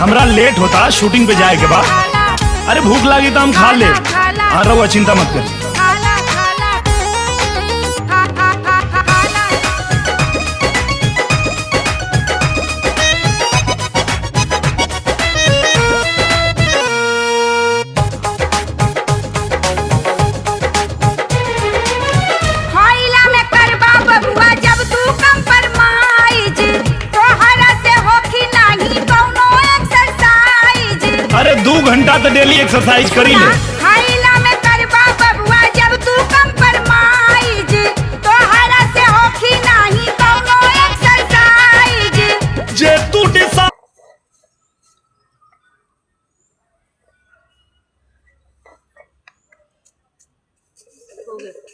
हमरा लेट होता शूटिंग पे जाए के बाद। अरे भूख लगी तो हम खा ले। हाँ रहुआ चिंता मत कर। अरे 2 घंटा तो डेली एक्सरसाइज करी ले। खाइला में करबा बबुआ जब तू कंप्रोमाइज, तोहरा से होखी नहीं कौनो एक्सरसाइज। जे तू डिसा हो गया।